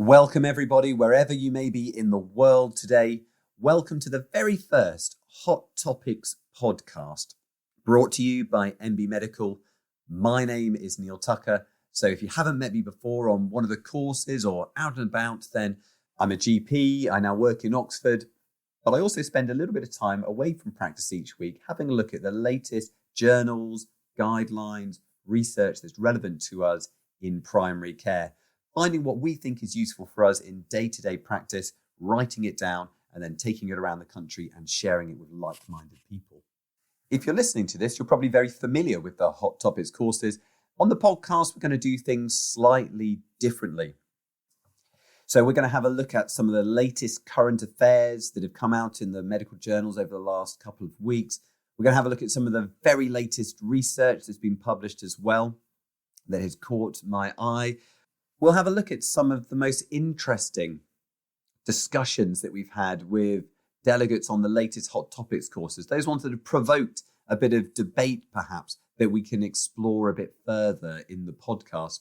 Welcome everybody, wherever you may be in the world today. Welcome to the very first Hot Topics podcast, brought to you by MB Medical. My name is Neal Tucker. So if you haven't met me before on one of the courses or out and about, then I'm a GP. I now work in Oxford, but I also spend a little bit of time away from practice each week, having a look at the latest journals, guidelines, research that's relevant to us in primary care, finding what we think is useful for us in day-to-day practice, writing it down, and then taking it around the country and sharing it with like-minded people. If you're listening to this, you're probably very familiar with the Hot Topics courses. On the podcast, we're going to do things slightly differently. So we're going to have a look at some of the latest current affairs that have come out in the medical journals over the last couple of weeks. We're going to have a look at some of the very latest research that's been published as well that has caught my eye. We'll have a look at some of the most interesting discussions that we've had with delegates on the latest Hot Topics courses, those ones that have provoked a bit of debate, perhaps, that we can explore a bit further in the podcast.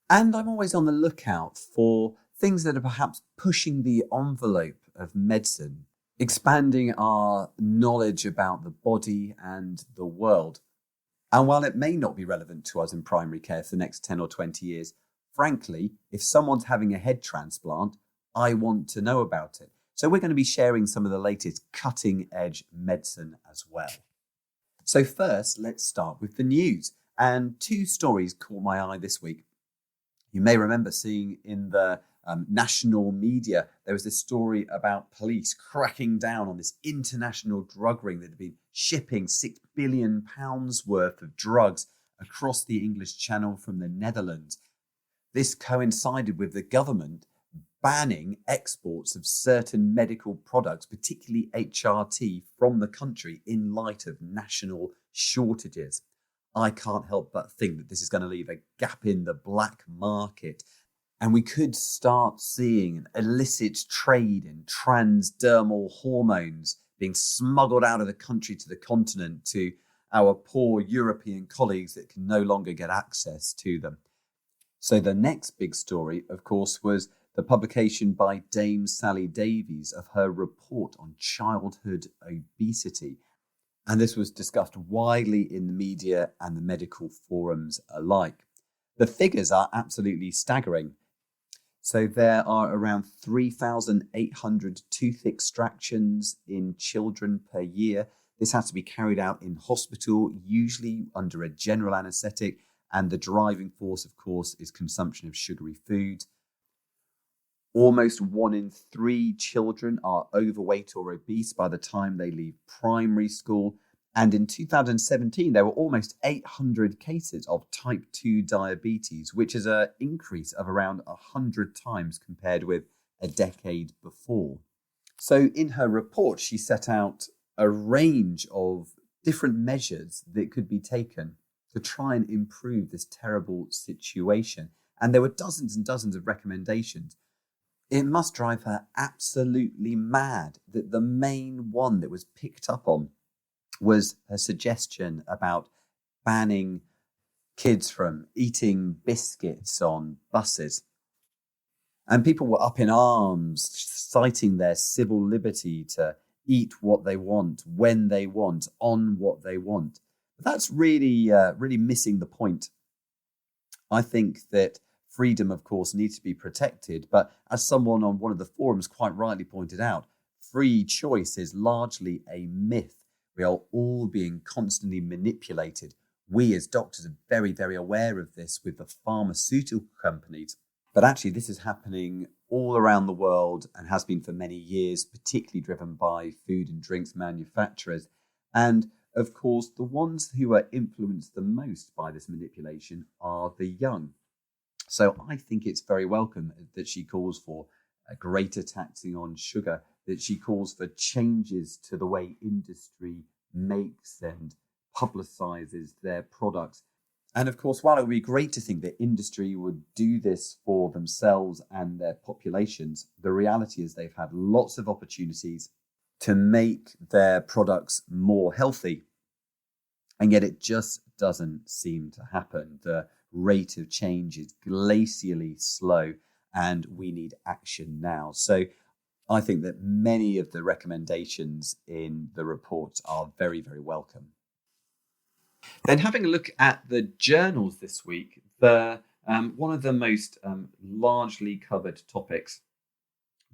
And I'm always on the lookout for things that are perhaps pushing the envelope of medicine, expanding our knowledge about the body and the world. And while it may not be relevant to us in primary care for the next 10 or 20 years, frankly, if someone's having a head transplant, I want to know about it. So we're going to be sharing some of the latest cutting edge medicine as well. So first, let's start with the news. And two stories caught my eye this week. You may remember seeing in the national media, there was this story about police cracking down on this international drug ring that had been shipping £6 billion worth of drugs across the English Channel from the Netherlands. This coincided with the government banning exports of certain medical products, particularly HRT, from the country in light of national shortages. I can't help but think that this is going to leave a gap in the black market, and we could start seeing an illicit trade in transdermal hormones being smuggled out of the country to the continent to our poor European colleagues that can no longer get access to them. So the next big story, of course, was the publication by Dame Sally Davies of her report on childhood obesity. And this was discussed widely in the media and the medical forums alike. The figures are absolutely staggering. So there are around 3,800 tooth extractions in children per year. This has to be carried out in hospital, usually under a general anaesthetic. And the driving force, of course, is consumption of sugary foods. Almost 1 in 3 children are overweight or obese by the time they leave primary school. And in 2017, there were almost 800 cases of type 2 diabetes, which is an increase of around 100 times compared with a decade before. So in her report, she set out a range of different measures that could be taken to try and improve this terrible situation. And there were dozens and dozens of recommendations. It must drive her absolutely mad that the main one that was picked up on was her suggestion about banning kids from eating biscuits on buses. And people were up in arms, citing their civil liberty to eat what they want, when they want, on what they want. But that's really missing the point. I think that freedom, of course, needs to be protected. But as someone on one of the forums quite rightly pointed out, free choice is largely a myth. We are all being constantly manipulated. We as doctors are very, very aware of this with the pharmaceutical companies. But actually, this is happening all around the world and has been for many years, particularly driven by food and drinks manufacturers. And of course, the ones who are influenced the most by this manipulation are the young. So I think it's very welcome that she calls for a greater taxing on sugar, that she calls for changes to the way industry makes and publicizes their products. And of course, while it would be great to think that industry would do this for themselves and their populations, the reality is they've had lots of opportunities to make their products more healthy. And yet it just doesn't seem to happen. The rate of change is glacially slow. and we need action now. So I think that many of the recommendations in the report are very, very welcome. Then having a look at the journals this week, one of the most largely covered topics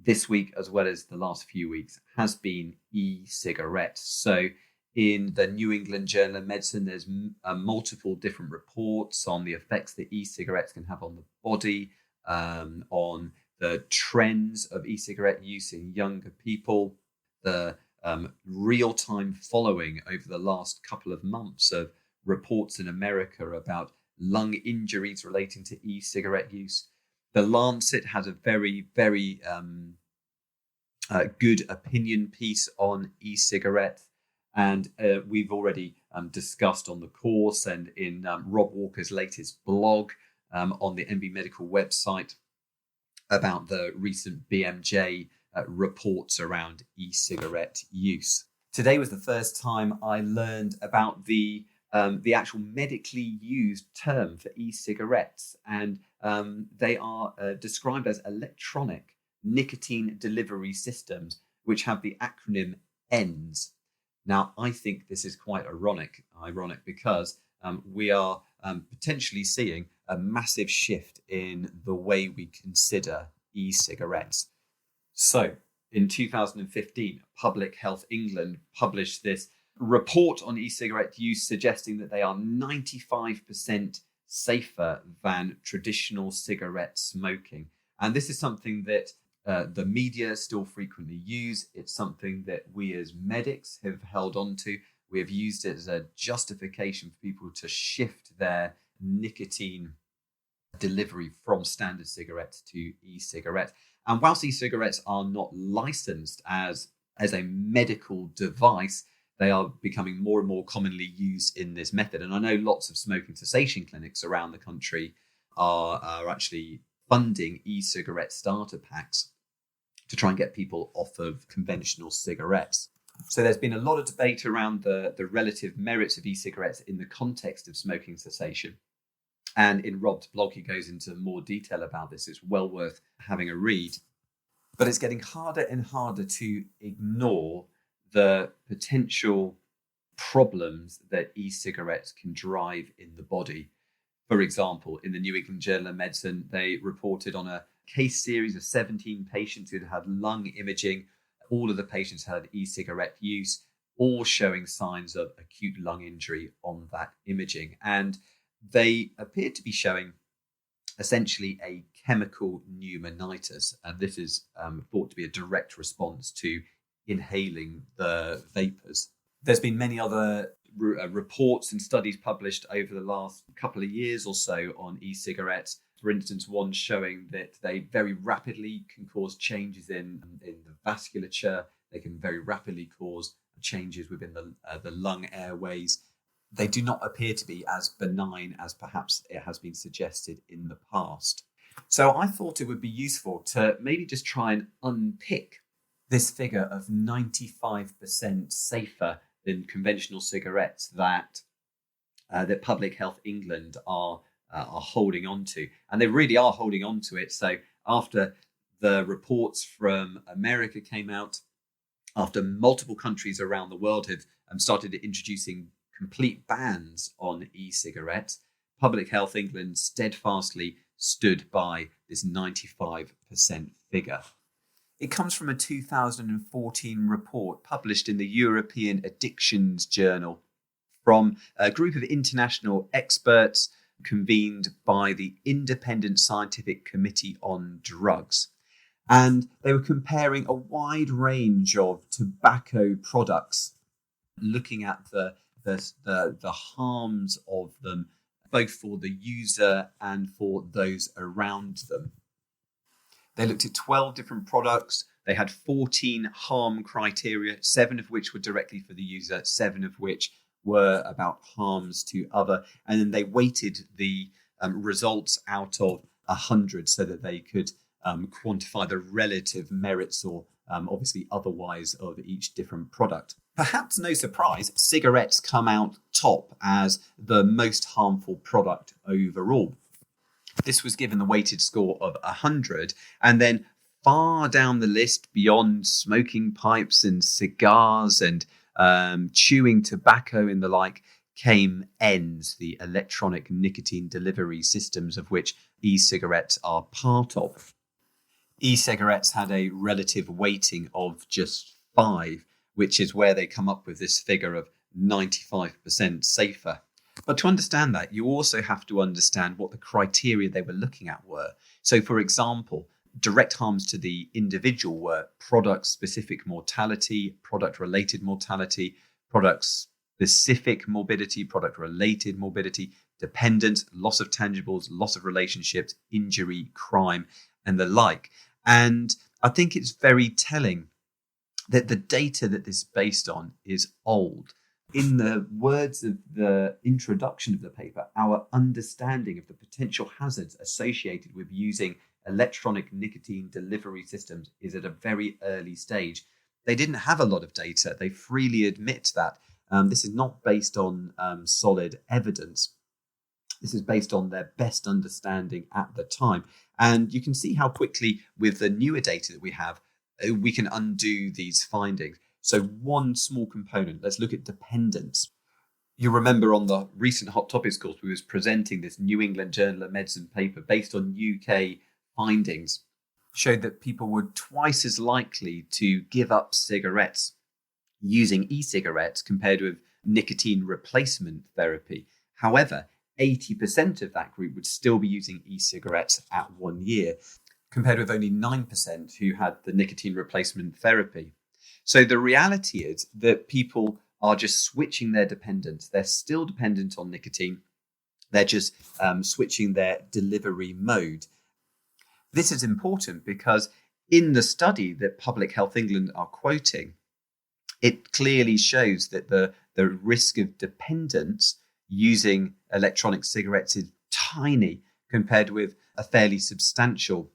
this week, as well as the last few weeks, has been e-cigarettes. So in the New England Journal of Medicine, there's multiple different reports on the effects that e-cigarettes can have on the body, on the trends of e-cigarette use in younger people, the real-time following over the last couple of months of reports in America about lung injuries relating to e-cigarette use. The Lancet has a very, very good opinion piece on e-cigarettes. And we've already discussed on the course and in Rob Walker's latest blog on the MB Medical website about the recent BMJ reports around e-cigarette use. Today was the first time I learned about the actual medically used term for e-cigarettes, and they are described as electronic nicotine delivery systems, which have the acronym ENDS. Now, I think this is quite ironic because we are potentially seeing a massive shift in the way we consider e-cigarettes. So, in 2015, Public Health England published this report on e-cigarette use, suggesting that they are 95% safer than traditional cigarette smoking. And this is something that the media still frequently use. It's something that we as medics have held on to. We have used it as a justification for people to shift their nicotine delivery from standard cigarettes to e-cigarettes. And whilst e-cigarettes are not licensed as a medical device, they are becoming more and more commonly used in this method. And I know lots of smoking cessation clinics around the country are actually funding e-cigarette starter packs to try and get people off of conventional cigarettes. So there's been a lot of debate around the relative merits of e-cigarettes in the context of smoking cessation. And in Rob's blog, he goes into more detail about this. It's well worth having a read. But it's getting harder and harder to ignore the potential problems that e-cigarettes can drive in the body. For example, in the New England Journal of Medicine, they reported on a case series of 17 patients who'd had lung imaging. All of the patients had e-cigarette use, all showing signs of acute lung injury on that imaging. And they appeared to be showing essentially a chemical pneumonitis. And this is thought to be a direct response to inhaling the vapors. There's been many other reports and studies published over the last couple of years or so on e-cigarettes. For instance, one showing that they very rapidly can cause changes in the vasculature. They can very rapidly cause changes within the lung airways. They do not appear to be as benign as perhaps it has been suggested in the past. So I thought it would be useful to maybe just try and unpick this figure of 95% safer than conventional cigarettes that Public Health England are holding on to. And they really are holding on to it. So after the reports from America came out, after multiple countries around the world have started introducing complete bans on e-cigarettes, Public Health England steadfastly stood by this 95% figure. It comes from a 2014 report published in the European Addictions Journal from a group of international experts convened by the Independent Scientific Committee on Drugs. And they were comparing a wide range of tobacco products, looking at the harms of them, both for the user and for those around them. They looked at 12 different products. They had 14 harm criteria, 7 of which were directly for the user, 7 of which were about harms to other. And then they weighted the results out of 100 so that they could quantify the relative merits or obviously otherwise of each different product. Perhaps no surprise, cigarettes come out top as the most harmful product overall. This was given the weighted score of 100, and then far down the list, beyond smoking pipes and cigars and chewing tobacco and the like, came ENDS, the electronic nicotine delivery systems, of which e-cigarettes are part of. E-cigarettes had a relative weighting of just 5, which is where they come up with this figure of 95% safer. But to understand that, you also have to understand what the criteria they were looking at were. So, for example, direct harms to the individual were product-specific mortality, product-related mortality, product-specific morbidity, product-related morbidity, dependence, loss of tangibles, loss of relationships, injury, crime, and the like. And I think it's very telling that the data that this is based on is old. In the words of the introduction of the paper, our understanding of the potential hazards associated with using electronic nicotine delivery systems is at a very early stage. They didn't have a lot of data. They freely admit that. This is not based on solid evidence. This is based on their best understanding at the time. And you can see how quickly, with the newer data that we have, we can undo these findings. So one small component, let's look at dependence. You remember on the recent Hot Topics course, we was presenting this New England Journal of Medicine paper based on UK findings, showed that people were twice as likely to give up cigarettes using e-cigarettes compared with nicotine replacement therapy. However, 80% of that group would still be using e-cigarettes at 1 year, compared with only 9% who had the nicotine replacement therapy. So the reality is that people are just switching their dependence. They're still dependent on nicotine. They're just switching their delivery mode. This is important because in the study that Public Health England are quoting, it clearly shows that the risk of dependence using electronic cigarettes is tiny compared with a fairly substantial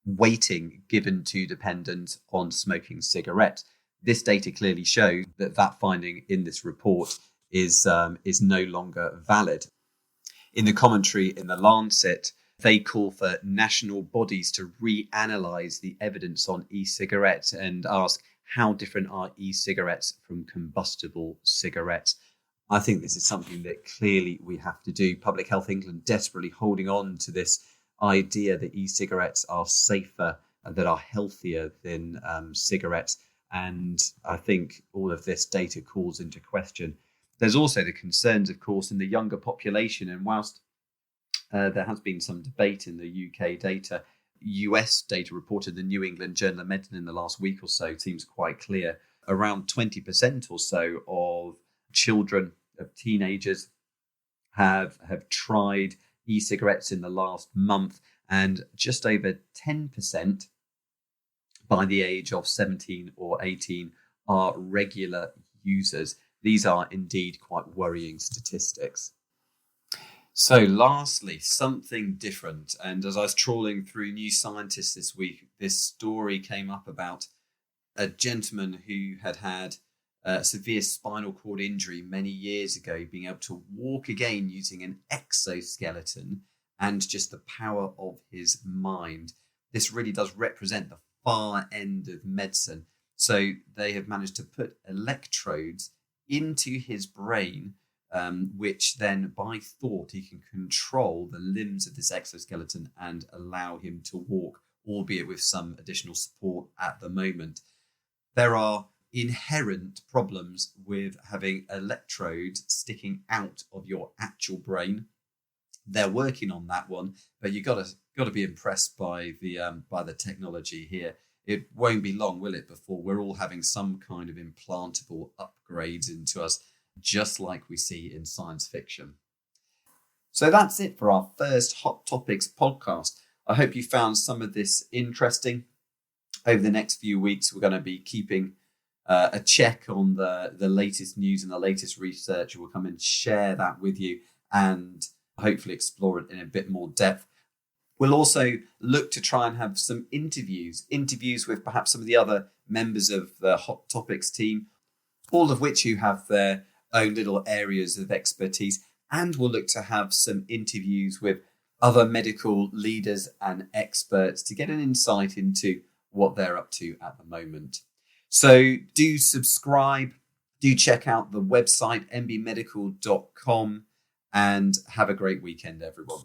weighting given to dependence on smoking cigarettes. This data clearly shows that that finding in this report is no longer valid. In the commentary in the Lancet, they call for national bodies to reanalyze the evidence on e-cigarettes and ask how different are e-cigarettes from combustible cigarettes. I think this is something that clearly we have to do. Public Health England desperately holding on to this idea that e-cigarettes are safer and that are healthier than cigarettes. And I think all of this data calls into question. There's also the concerns, of course, in the younger population. And whilst there has been some debate in the UK data, US data reported in the New England Journal of Medicine in the last week or so seems quite clear. Around 20% or so of children, of teenagers, have tried e-cigarettes in the last month, and just over 10% by the age of 17 or 18 are regular users. These are indeed quite worrying statistics. So lastly, something different. And as I was trawling through New Scientist this week, this story came up about a gentleman who had had a severe spinal cord injury many years ago, being able to walk again using an exoskeleton and just the power of his mind. This really does represent the far end of medicine. So they have managed to put electrodes into his brain, which then by thought he can control the limbs of this exoskeleton and allow him to walk, albeit with some additional support at the moment. There are inherent problems with having electrodes sticking out of your actual brain. They're working on that one, but you got to be impressed by the technology here. It won't be long, will it, before we're all having some kind of implantable upgrades into us, just like we see in science fiction. So that's it for our first Hot Topics podcast. I hope you found some of this interesting. Over the next few weeks, we're going to be keeping a check on the latest news and the latest research. We'll come and share that with you and hopefully explore it in a bit more depth. We'll also look to try and have some interviews with perhaps some of the other members of the Hot Topics team, all of which who have their own little areas of expertise. And we'll look to have some interviews with other medical leaders and experts to get an insight into what they're up to at the moment. So do subscribe, do check out the website mbmedical.com, and have a great weekend, everyone.